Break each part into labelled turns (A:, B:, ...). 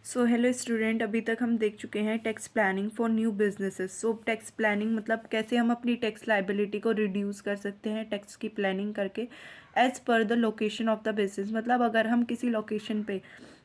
A: So hello student, अभी तक हम देख चुके हैं tax planning for new businesses. So tax planning मतलब कैसे हम अपनी टैक्स लाइबिलिटी को रिड्यूस कर सकते हैं टैक्स की प्लानिंग करके as per the location of the business. मतलब अगर हम किसी लोकेशन पे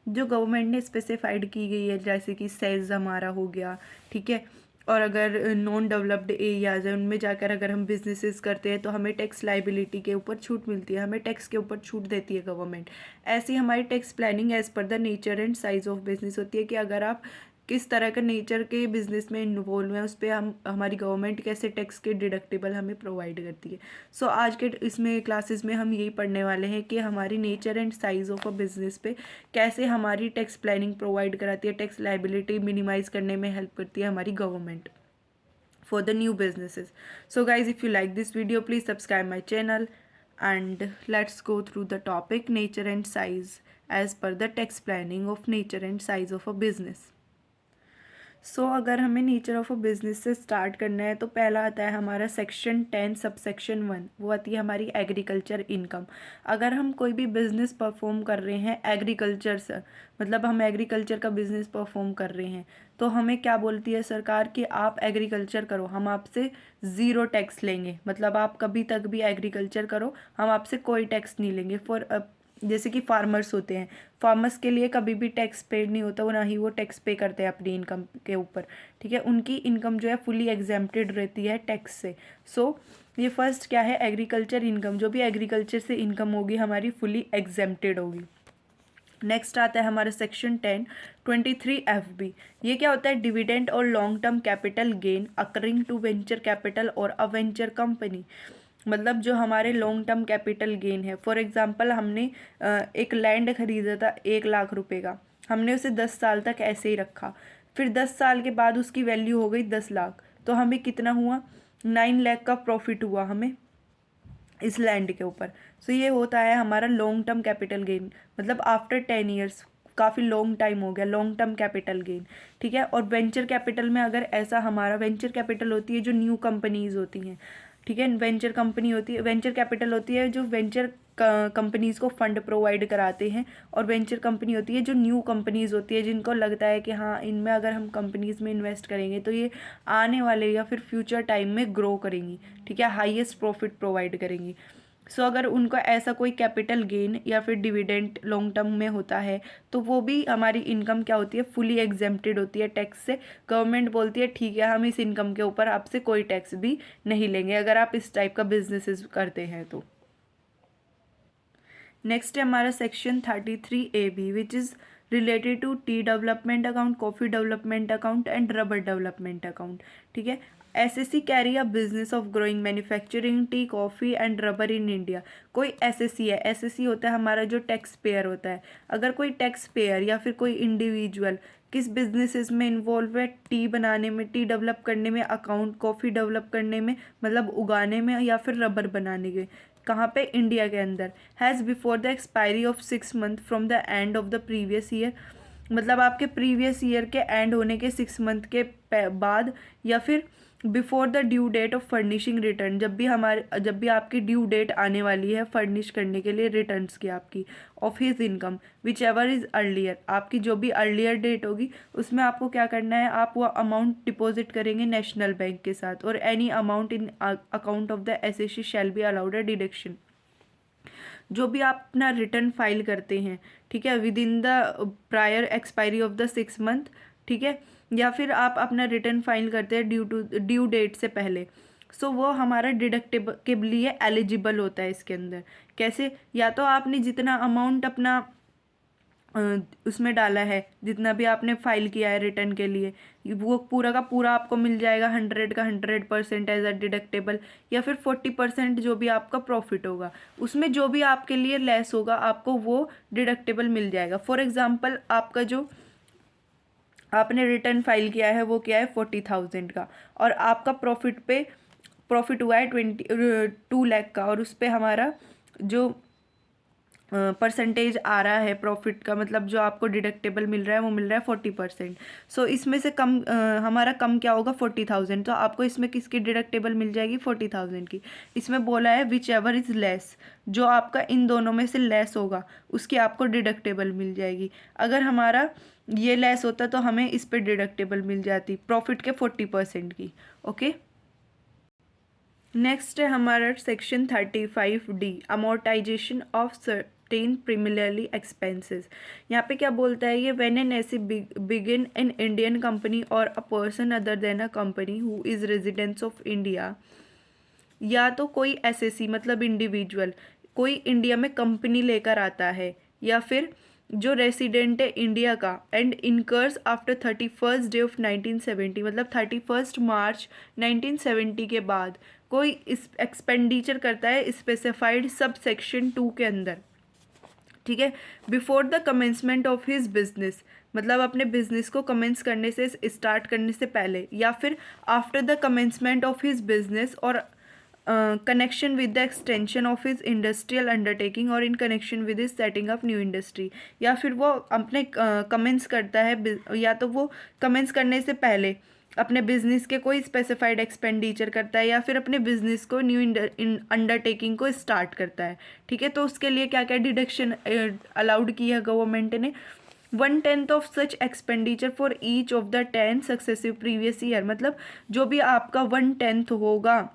A: जो गवर्नमेंट ने स्पेसिफाइड की गई है, जैसे कि सेज हमारा हो गया, ठीक है, और अगर नॉन डेवलप्ड एरियाज है उनमें जाकर अगर हम बिजनेसेस करते हैं तो हमें टैक्स लाइबिलिटी के ऊपर छूट मिलती है, हमें टैक्स के ऊपर छूट देती है गवर्नमेंट। ऐसी हमारी tax planning as per the nature and size of business होती है कि अगर आप किस तरह का नेचर के बिजनेस में इन्वॉल्व हैं उस पर हम हमारी गवर्नमेंट कैसे टैक्स के डिडक्टेबल हमें प्रोवाइड करती है। सो आज के इसमें क्लासेस में हम यही पढ़ने वाले हैं कि हमारी nature and size of a business पे कैसे हमारी टैक्स प्लानिंग प्रोवाइड कराती है, टैक्स लाइबिलिटी मिनिमाइज करने में हेल्प करती है हमारी government for the new businesses. So guys, if you like this video, please subscribe my channel and let's go through the topic nature and size as per the tax planning of nature and size of a business. अगर हमें nature of a business से start करना है तो पहला आता है हमारा सेक्शन 10 सबसेक्शन 1, वो आती है हमारी एग्रीकल्चर इनकम। अगर हम कोई भी बिजनेस परफॉर्म कर रहे हैं एग्रीकल्चर से, मतलब हम एग्रीकल्चर का बिजनेस परफॉर्म कर रहे हैं, तो हमें क्या बोलती है सरकार कि आप एग्रीकल्चर करो, हम आपसे ज़ीरो टैक्स लेंगे। मतलब आप कभी तक भी एग्रीकल्चर करो, हम आपसे कोई टैक्स नहीं लेंगे। फॉर जैसे कि फार्मर्स होते हैं, फार्मर्स के लिए कभी भी टैक्स पेड नहीं होता, वो ना ही वो टैक्स पे करते हैं अपनी इनकम के ऊपर, ठीक है। उनकी इनकम जो है फुली एग्जेम्प्टेड रहती है टैक्स से। ये फर्स्ट क्या है, एग्रीकल्चर इनकम, जो भी एग्रीकल्चर से इनकम होगी हमारी फुली एग्जेम्प्टेड होगी। नेक्स्ट आता है हमारा सेक्शन 10 23FB। ये क्या होता है, डिविडेंड और long term capital gain accruing to venture capital और अ वेंचर कंपनी। मतलब जो हमारे लॉन्ग टर्म कैपिटल गेन है, फॉर एग्जांपल हमने एक लैंड खरीदा था 1 लाख रुपए का, हमने उसे 10 साल तक ऐसे ही रखा, फिर 10 साल के बाद उसकी वैल्यू हो गई 10 लाख, तो हमें कितना हुआ, 9 लाख का प्रॉफिट हुआ हमें इस लैंड के ऊपर। ये होता है हमारा लॉन्ग टर्म कैपिटल गेन, मतलब आफ्टर 10 ईयर्स, काफ़ी लॉन्ग टाइम हो गया, लॉन्ग टर्म कैपिटल गेन, ठीक है। और वेंचर कैपिटल में अगर ऐसा हमारा वेंचर कैपिटल होती है जो न्यू कंपनीज होती हैं, ठीक है, वेंचर कंपनी होती है, वेंचर कैपिटल होती है जो वेंचर कंपनीज को फंड प्रोवाइड कराते हैं, और वेंचर कंपनी होती है जो न्यू कंपनीज होती है जिनको लगता है कि हाँ इनमें अगर हम कंपनीज में इन्वेस्ट करेंगे तो ये आने वाले या फिर फ्यूचर टाइम में ग्रो करेंगी, ठीक है, हाईएस्ट प्रॉफिट प्रोवाइड करेंगी। अगर उनका ऐसा कोई कैपिटल गेन या फिर डिविडेंड लॉन्ग टर्म में होता है तो वो भी हमारी इनकम क्या होती है, फुली एग्जेम्प्टेड होती है टैक्स से। गवर्नमेंट बोलती है ठीक है, हम इस इनकम के ऊपर आपसे कोई टैक्स भी नहीं लेंगे अगर आप इस टाइप का बिजनेसेस करते हैं तो। नेक्स्ट है हमारा section 33AB which is related to tea development account, coffee development account and rubber development account, ठीक है। SSC carry a business of growing manufacturing tea coffee and rubber in India. कोई SSC है, SSC होता है हमारा जो tax payer होता है। अगर कोई टैक्स पेयर या फिर कोई इंडिविजुअल किस बिजनेसेस में इन्वॉल्व है, टी बनाने में, टी डेवलप करने में, अकाउंट कॉफ़ी डेवलप करने में, मतलब उगाने में, या फिर रबर बनाने के, कहाँ पे, इंडिया के अंदर, has before the expiry of 6 month from the end of the previous year, मतलब आपके प्रीवियस ईयर के एंड होने के 6 मंथ के बाद, या फिर before the due date of furnishing return, जब भी आपकी ड्यू डेट आने वाली है फर्निश करने के लिए रिटर्न्स की आपकी, of his income which ever is earlier, आपकी जो भी अर्लियर डेट होगी उसमें आपको क्या करना है, आप वो अमाउंट डिपॉजिट करेंगे नेशनल बैंक के साथ, और any amount in account of the assessee shall be allowed a deduction. जो भी आप अपना रिटर्न फाइल करते हैं, ठीक है, with in the prior expiry of the 6 month, ठीक है, या फिर आप अपना रिटर्न फाइल करते हैं ड्यू डेट से पहले, वो हमारा डिडक्टेबल के लिए एलिजिबल होता है इसके अंदर। कैसे, या तो आपने जितना अमाउंट अपना उसमें डाला है, जितना भी आपने फाइल किया है रिटर्न के लिए, वो पूरा का पूरा आपको मिल जाएगा 100 का 100% एज अ डिडक्टेबल, या फिर 40% जो भी आपका प्रॉफिट होगा उसमें जो भी आपके लिए लेस होगा आपको वो डिडक्टेबल मिल जाएगा। फॉर एग्जांपल आपका जो आपने रिटर्न फाइल किया है वो क्या है 40,000 का, और आपका प्रॉफिट हुआ है 2 लाख का, और उस पर हमारा जो परसेंटेज आ रहा है प्रॉफिट का, मतलब जो आपको डिडक्टेबल मिल रहा है वो मिल रहा है 40%। सो इसमें से कम हमारा कम क्या होगा 40,000, तो आपको इसमें किसकी डिडक्टेबल मिल जाएगी 40,000 की। इसमें बोला है विच एवर इज़ लेस, जो आपका इन दोनों में से लेस होगा उसकी आपको डिडक्टेबल मिल जाएगी। अगर हमारा ये लेस होता तो हमें इस पर डिडक्टेबल मिल जाती प्रॉफिट के 40% की। ओके, नेक्स्ट है हमारा section 35D, amortisation of certain primarily expenses. यहाँ पे क्या बोलता है ये, व्हेन एन ऐसी बिगिन एन इंडियन कंपनी और a person other than a company who is residents of India, या तो कोई एसएसी मतलब इंडिविजुअल कोई इंडिया में कंपनी लेकर आता है, या फिर जो रेसिडेंट है इंडिया का and incurs after 31 day of 1970, मतलब 31 मार्च 1970 के बाद कोई इस एक्सपेंडिचर करता है स्पेसिफाइड सब सेक्शन 2 के अंदर, ठीक है, before the commencement of his business, मतलब अपने बिजनेस को कमेंस करने से स्टार्ट करने से पहले, या फिर after the commencement of his business और connection with the extension of his industrial undertaking और in connection with his setting up new industry, या फिर वो अपने कमेंस करता है, या तो वो कमेंस करने से पहले अपने बिजनेस के कोई स्पेसिफाइड एक्सपेंडिचर करता है, या फिर अपने बिजनेस को न्यू अंडरटेकिंग को स्टार्ट करता है, ठीक है। तो उसके लिए क्या क्या डिडक्शन अलाउड की है गवर्नमेंट ने, 1/10 of such expenditure for each of the 10 successive previous year, मतलब जो भी आपका 1/10 होगा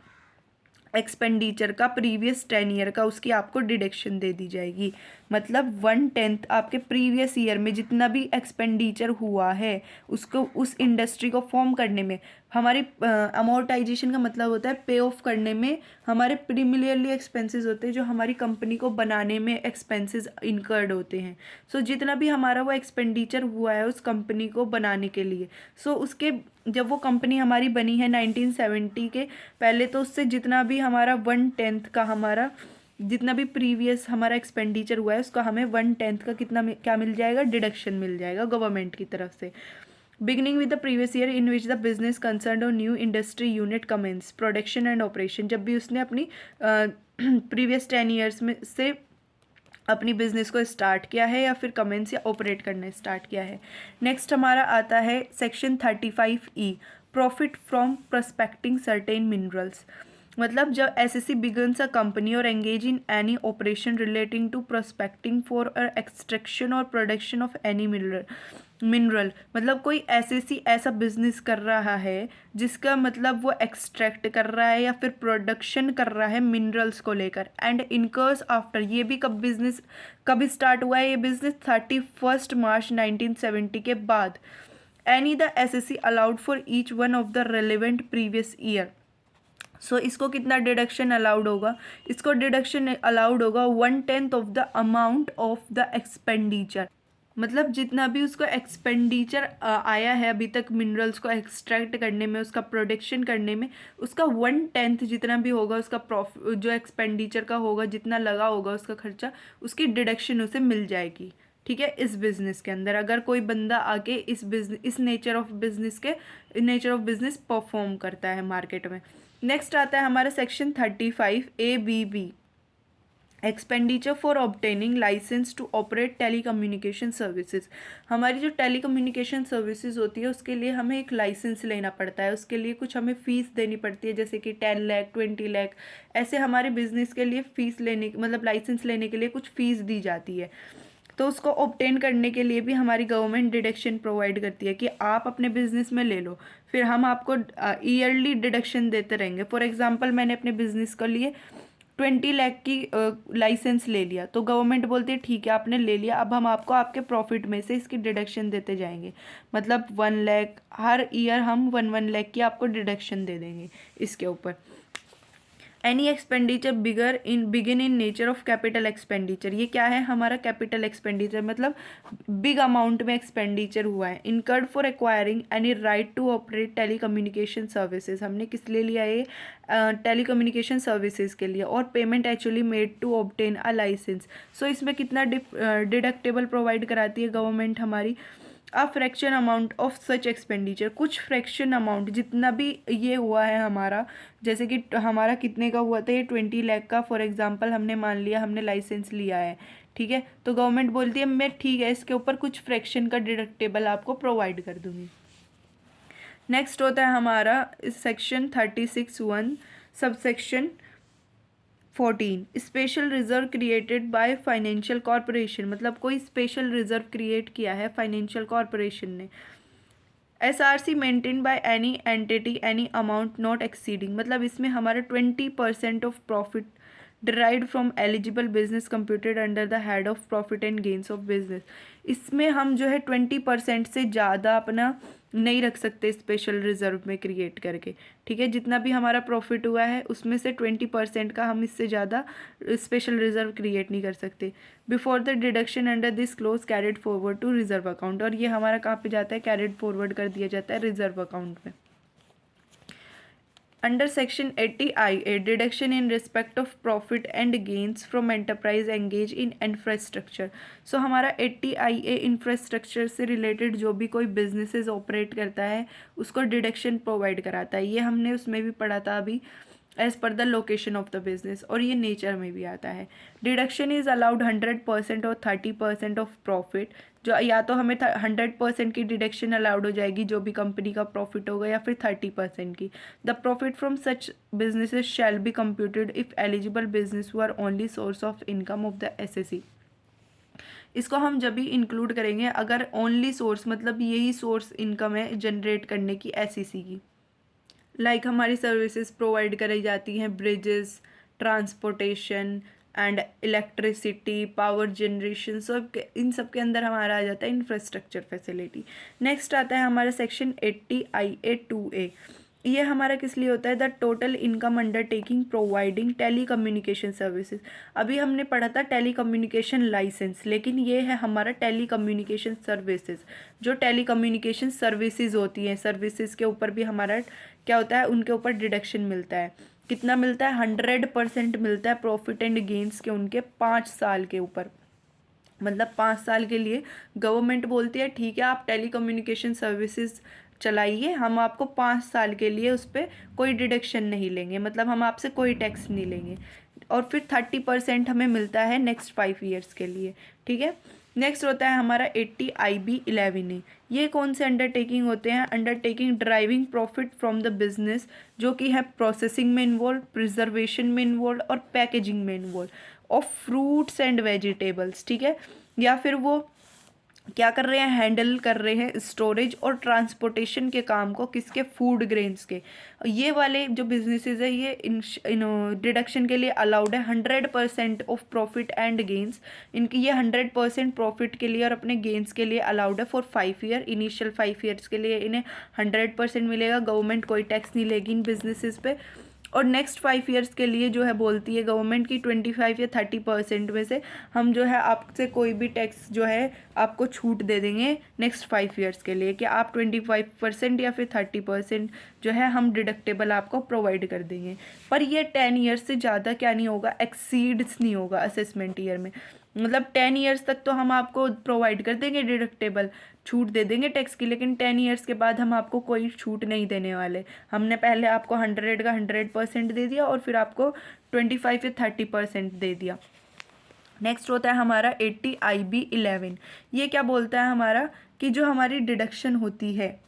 A: एक्सपेंडिचर का प्रीवियस 10 ईयर का, उसकी आपको डिडक्शन दे दी जाएगी। मतलब 1/10 आपके प्रीवियस ईयर में जितना भी एक्सपेंडिचर हुआ है उसको उस इंडस्ट्री को फॉर्म करने में, हमारी अमोर्टाइजेशन का मतलब होता है पे ऑफ करने में हमारे प्रीमियरली एक्सपेंसेस होते हैं जो हमारी कंपनी को बनाने में एक्सपेंसेस इनकर्ड होते हैं। सो जितना भी हमारा वो एक्सपेंडिचर हुआ है उस कंपनी को बनाने के लिए, सो उसके जब वो कंपनी हमारी बनी है 1970 के पहले, तो उससे जितना भी हमारा 1/10 का हमारा जितना भी प्रीवियस हमारा एक्सपेंडिचर हुआ है उसका हमें 1/10 का क्या मिल जाएगा, डिडक्शन मिल जाएगा गवर्नमेंट की तरफ से। Beginning with the previous year in which the business concern और new industry unit commence production and operation, जब भी उसने अपनी प्रीवियस 10 ईयर्स में से अपनी बिजनेस को स्टार्ट किया है या फिर कमेंस या ऑपरेट करना स्टार्ट किया है। नेक्स्ट हमारा आता है section 35E, profit from prospecting certain minerals, मतलब जब एसएससी बिगन्स अ कंपनी और engage in any operation relating to prospecting for extraction और प्रोडक्शन ऑफ एनी मिनरल, मतलब कोई एसएससी ऐसा बिजनेस कर रहा है जिसका मतलब वो एक्सट्रैक्ट कर रहा है या फिर प्रोडक्शन कर रहा है मिनरल्स को लेकर, एंड इनकर्स आफ्टर, ये भी कब बिजनेस कब स्टार्ट हुआ है ये बिजनेस 31 मार्च 1970 के बाद, any the SSC allowed for each one of the relevant previous year. So इसको कितना डिडक्शन अलाउड होगा, इसको डिडक्शन अलाउड होगा 1/10 of the amount of the expenditure, मतलब जितना भी उसको एक्सपेंडिचर आया है अभी तक मिनरल्स को एक्सट्रैक्ट करने में, उसका प्रोडक्शन करने में, उसका 1/10 जितना भी होगा उसका प्रॉफिट जो एक्सपेंडिचर का होगा जितना लगा होगा उसका खर्चा, उसकी डिडक्शन उसे मिल जाएगी, ठीक है। इस बिज़नेस के अंदर अगर कोई बंदा आके इस नेचर ऑफ बिजनेस परफॉर्म करता है मार्केट में। नेक्स्ट आता है हमारा section 35ABB, expenditure for obtaining licence to operate telecommunication services. हमारी जो टेलीकम्युनिकेशन सर्विसेज होती है उसके लिए हमें एक लाइसेंस लेना पड़ता है, उसके लिए कुछ हमें फ़ीस देनी पड़ती है, जैसे कि 10 लाख 20 लाख ऐसे हमारे बिजनेस के लिए फ़ीस लेने मतलब लाइसेंस लेने के लिए कुछ फ़ीस दी जाती है। तो उसको ऑब्टेन करने के लिए भी हमारी गवर्नमेंट डिडक्शन प्रोवाइड करती है कि आप अपने बिजनेस में ले लो, फिर हम आपको ईयरली डिडक्शन देते रहेंगे। फॉर एग्जांपल मैंने अपने बिजनेस के लिए 20 लाख की लाइसेंस ले लिया, तो गवर्नमेंट बोलती है ठीक है आपने ले लिया, अब हम आपको आपके प्रॉफिट में से इसकी डिडक्शन देते जाएंगे, मतलब 1 लाख हर ईयर हम 1 लाख की आपको डिडक्शन दे देंगे इसके ऊपर। Any expenditure begin in nature of capital expenditure, ये क्या है हमारा कैपिटल एक्सपेंडिचर, मतलब बिग अमाउंट में एक्सपेंडिचर हुआ है। Incurred for acquiring any right to operate telecommunication services, हमने किस लिए लिया ये टेलीकम्युनिकेशन सर्विसेज के लिए, और payment actually made to obtain a licence. So इसमें कितना डिडक्टेबल प्रोवाइड कराती है गवर्नमेंट हमारी, a fraction amount of such expenditure, कुछ फ्रैक्शन अमाउंट जितना भी ये हुआ है हमारा, जैसे कि हमारा कितने का हुआ था ये 20 लाख का, फॉर एग्जांपल हमने मान लिया हमने लाइसेंस लिया है, ठीक है, तो गवर्नमेंट बोलती है मैं ठीक है इसके ऊपर कुछ फ्रैक्शन का डिडक्टेबल आपको प्रोवाइड कर दूंगी। नेक्स्ट होता है हमारा section 36(1) subsection 14 special reserve created by financial corporation, मतलब कोई स्पेशल रिजर्व क्रिएट किया है फाइनेंशियल कॉरपोरेशन ने। SRC maintain by any entity any amount not exceeding, मतलब इसमें हमारा 20% of profit derived from eligible business computed under the head of profit and gains of business. इसमें हम जो है 20% से ज़्यादा अपना नहीं रख सकते स्पेशल रिजर्व में क्रिएट करके, ठीक है। जितना भी हमारा प्रॉफिट हुआ है उसमें से 20% का हम इससे ज़्यादा स्पेशल रिजर्व क्रिएट नहीं कर सकते। Before the deduction under this clause carried forward to reserve account, और ये हमारा कहाँ पे जाता है, कैरिड फॉरवर्ड कर दिया जाता है रिजर्व अकाउंट में। Under section 80IA deduction in respect of profit and gains from enterprise engage in infrastructure. So हमारा 80IA इंफ्रास्ट्रक्चर से रिलेटेड जो भी कोई बिजनेसेस ऑपरेट करता है उसको डिडक्शन प्रोवाइड कराता है। ये हमने उसमें भी पढ़ा था अभी, as per the location of the business, और ये नेचर में भी आता है। डिडक्शन इज अलाउड 100% और 30% ऑफ प्रॉफिट, जो या तो हमें 100% की डिडक्शन अलाउड हो जाएगी जो भी कंपनी का प्रॉफिट होगा, या फिर 30% की। The profit from such businesses shall be computed if eligible business who are only source of income of the SSE। इसको हम जब भी इंक्लूड करेंगे अगर ओनली सोर्स मतलब यही सोर्स इनकम है जनरेट करने की SEC की। लाइक हमारी सर्विसेज प्रोवाइड कराई जाती हैं, bridges, transportation and electricity, power generation, सब इन सब के अंदर हमारा आ जाता है इंफ्रास्ट्रक्चर फैसिलिटी। नेक्स्ट आता है हमारा सेक्शन 80IA(2)(a). ये हमारा किस लिए होता है, the total income undertaking providing telecommunication services. अभी हमने पढ़ा था टेली कम्युनिकेशन लाइसेंस, लेकिन ये है हमारा टेली कम्युनिकेशन सर्विसेज। जो टेली कम्युनिकेशन सर्विसेज होती हैं, सर्विसेज के ऊपर भी हमारा क्या होता है, उनके ऊपर डिडक्शन मिलता है। कितना मिलता है, 100% मिलता है प्रॉफिट एंड गेन्स के उनके 5 साल के ऊपर। मतलब 5 साल के लिए गवर्नमेंट बोलती है ठीक है आप टेली कम्युनिकेशन सर्विसेज चलाइए, हम आपको 5 साल के लिए उस पर कोई डिडक्शन नहीं लेंगे, मतलब हम आपसे कोई टैक्स नहीं लेंगे। और फिर 30% हमें मिलता है नेक्स्ट 5 ईयर्स के लिए, ठीक है। नेक्स्ट होता है हमारा 80IB(11)(a). ये कौन से अंडरटेकिंग होते हैं, undertaking driving profit from the business, जो कि है प्रोसेसिंग में इन्वॉल्व, प्रिजर्वेशन में इन्वॉल्व और पैकेजिंग में involve of fruits and vegetables, ठीक है। या फिर वो क्या कर रहे हैं, हैंडल कर रहे हैं स्टोरेज और ट्रांसपोर्टेशन के काम को, किसके, फूड ग्रेन्स के। ये वाले जो बिजनेसेस है ये इन डिडक्शन के लिए अलाउड है 100% ऑफ प्रॉफिट एंड गेन्स। इनकी ये 100% प्रॉफिट के लिए और अपने गेन्स के लिए अलाउड है फॉर 5 ईयर। इनिशियल 5 ईयर्स के लिए इन्हें 100% मिलेगा, गवर्नमेंट कोई टैक्स नहीं लेगी इन बिजनेसेस पे। और नेक्स्ट 5 ईयर्स के लिए जो है बोलती है गवर्नमेंट की 25 या 30% में से हम जो है आपसे कोई भी टैक्स जो है आपको छूट दे देंगे नेक्स्ट 5 ईयर्स के लिए, कि आप 25% या फिर 30% जो है हम डिडक्टेबल आपको प्रोवाइड कर देंगे। पर ये 10 ईयर्स से ज़्यादा क्या नहीं होगा, एक्सीड्स नहीं होगा असेसमेंट ईयर में। मतलब 10 ईयर्स तक तो हम आपको प्रोवाइड कर देंगे डिडक्टेबल, छूट दे देंगे टैक्स की, लेकिन 10 ईयर्स के बाद हम आपको कोई छूट नहीं देने वाले। हमने पहले आपको 100 का 100% दे दिया और फिर आपको 25 या 30% दे दिया। नेक्स्ट होता है हमारा 80IB(11). ये क्या बोलता है हमारा, कि जो हमारी डिडक्शन होती है,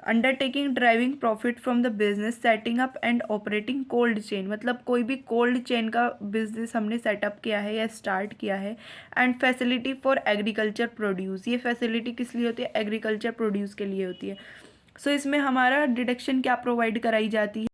A: undertaking driving profit from the business setting up and operating cold chain, मतलब कोई भी कोल्ड चेन का बिजनेस हमने सेटअप किया है या स्टार्ट किया है, and facility for agriculture produce. ये फैसिलिटी किस लिए होती है, एग्रीकल्चर प्रोड्यूस के लिए होती है। सो इसमें हमारा डिडक्शन क्या प्रोवाइड कराई जाती है,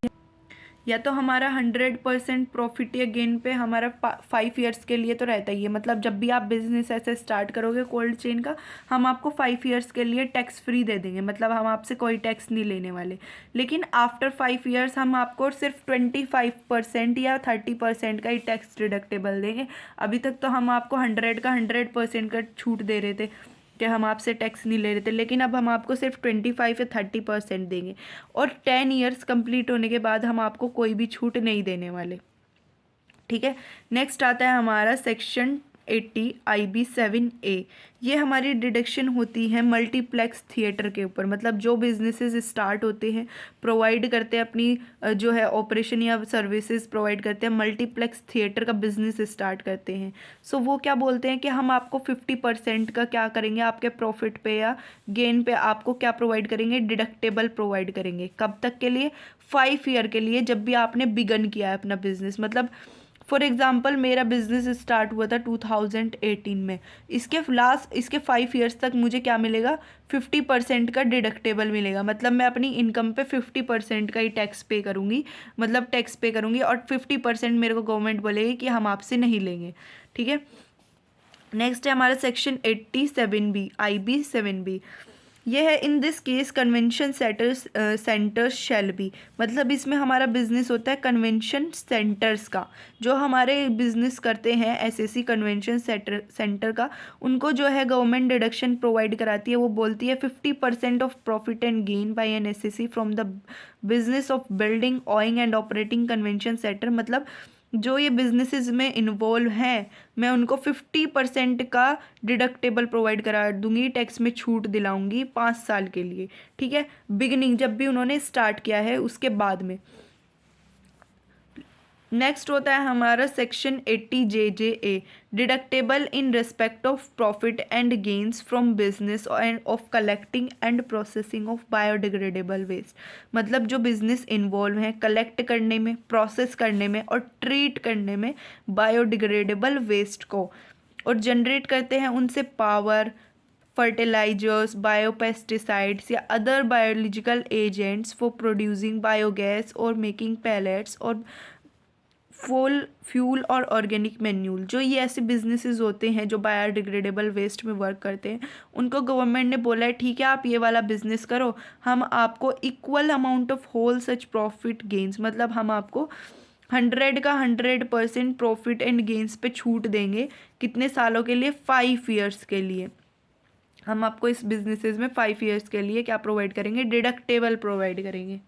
A: या तो हमारा 100% प्रॉफिट या गेन पे हमारा 5 ईयर्स के लिए तो रहता ही है। मतलब जब भी आप बिजनेस ऐसे स्टार्ट करोगे कोल्ड चेन का, हम आपको 5 ईयर्स के लिए टैक्स फ्री दे देंगे, मतलब हम आपसे कोई टैक्स नहीं लेने वाले। लेकिन आफ्टर 5 ईयर्स हम आपको सिर्फ 25% या 30% का ही टैक्स डिडक्टेबल देंगे। अभी तक तो हम आपको 100 का 100% का छूट दे रहे थे कि हम आपसे टैक्स नहीं ले रहे थे, लेकिन अब हम आपको सिर्फ 25 या 30% देंगे। और 10 ईयर्स कंप्लीट होने के बाद हम आपको कोई भी छूट नहीं देने वाले, ठीक है। नेक्स्ट आता है हमारा सेक्शन 80 IB 7A, ये हमारी डिडक्शन होती है मल्टीप्लेक्स थिएटर के ऊपर। मतलब जो बिजनेसेस स्टार्ट होते हैं, प्रोवाइड करते हैं अपनी जो है ऑपरेशन या सर्विसेज प्रोवाइड करते हैं, मल्टीप्लेक्स थिएटर का बिजनेस स्टार्ट करते हैं। सो वो क्या बोलते हैं कि हम आपको 50% का क्या करेंगे, आपके प्रॉफिट पे या गेन पे आपको क्या प्रोवाइड करेंगे, डिडक्टेबल प्रोवाइड करेंगे। कब तक के लिए? 5 ईयर के लिए, जब भी आपने बिगन किया है अपना बिजनेस। मतलब फॉर एग्जाम्पल मेरा बिजनेस स्टार्ट हुआ था 2018 में, इसके 5 ईयर्स तक मुझे क्या मिलेगा, 50% का डिडक्टेबल मिलेगा। मतलब मैं अपनी इनकम पे 50% का ही टैक्स पे करूँगी, मतलब टैक्स पे करूँगी, और 50% मेरे को गवर्नमेंट बोलेगी कि हम आपसे नहीं लेंगे। ठीक है। नेक्स्ट है हमारा सेक्शन 87B IB 7B। यह है in this case convention centres shall be. मतलब इसमें हमारा बिजनेस होता है कन्वेंशन सेंटर्स का, जो हमारे बिजनेस करते हैं एसएससी कन्वेंशन सेंटर का, उनको जो है गवर्नमेंट डिडक्शन प्रोवाइड कराती है। वो बोलती है 50% of profit and gain by an SSC from the business of building owning and operating convention centre. मतलब जो ये बिजनेसेस में इन्वॉल्व हैं, मैं उनको 50% का डिडक्टेबल प्रोवाइड करा दूंगी, टैक्स में छूट दिलाऊंगी 5 साल के लिए। ठीक है, बिगनिंग जब भी उन्होंने स्टार्ट किया है उसके बाद में। नेक्स्ट होता है हमारा section 80JJA, deductible in respect of profit and gains from business and of collecting and processing of biodegradable waste. मतलब जो बिजनेस इन्वॉल्व हैं कलेक्ट करने में, प्रोसेस करने में और ट्रीट करने में बायोडिग्रेडेबल वेस्ट को, और जनरेट करते हैं उनसे पावर, फर्टिलाइजर्स, बायोपेस्टिसाइड्स या other biological agents for producing biogas और मेकिंग पैलेट्स और फ्यूल और ऑर्गेनिक मैन्यूल। जो ये ऐसे बिजनेसेस होते हैं जो बायोडिग्रेडेबल वेस्ट में वर्क करते हैं, उनको गवर्नमेंट ने बोला है ठीक है आप ये वाला बिजनेस करो, हम आपको equal amount of whole such profit gains, मतलब हम आपको 100 का 100% प्रॉफिट एंड गेन्स पे छूट देंगे। कितने सालों के लिए? 5 ईयर्स के लिए। हम आपको इस बिजनेसेस में 5 ईयर्स के लिए क्या प्रोवाइड करेंगे, डिडक्टेबल प्रोवाइड करेंगे।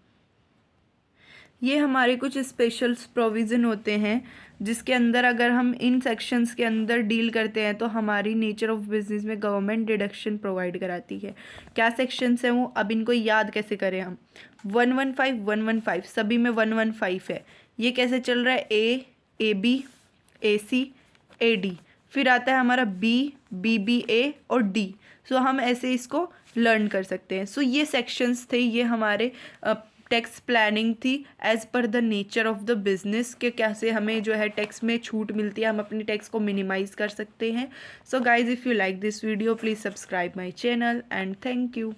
A: ये हमारे कुछ स्पेशल प्रोविज़न होते हैं जिसके अंदर अगर हम इन सेक्शंस के अंदर डील करते हैं तो हमारी नेचर ऑफ बिजनेस में गवर्नमेंट डिडक्शन प्रोवाइड कराती है। क्या सेक्शंस हैं वो, अब इनको याद कैसे करें हम। 115 115 सभी में 115 है। ये कैसे चल रहा है, AB AC AD, फिर आता है हमारा BBA और D। सो हम ऐसे इसको लर्न कर सकते हैं। सो ये सेक्शंस थे, ये हमारे टैक्स प्लानिंग थी as per the nature of the business, के कैसे हमें जो है टैक्स में छूट मिलती है, हम अपनी टैक्स को मिनिमाइज कर सकते हैं। So guys if you like this video please subscribe my channel and thank you.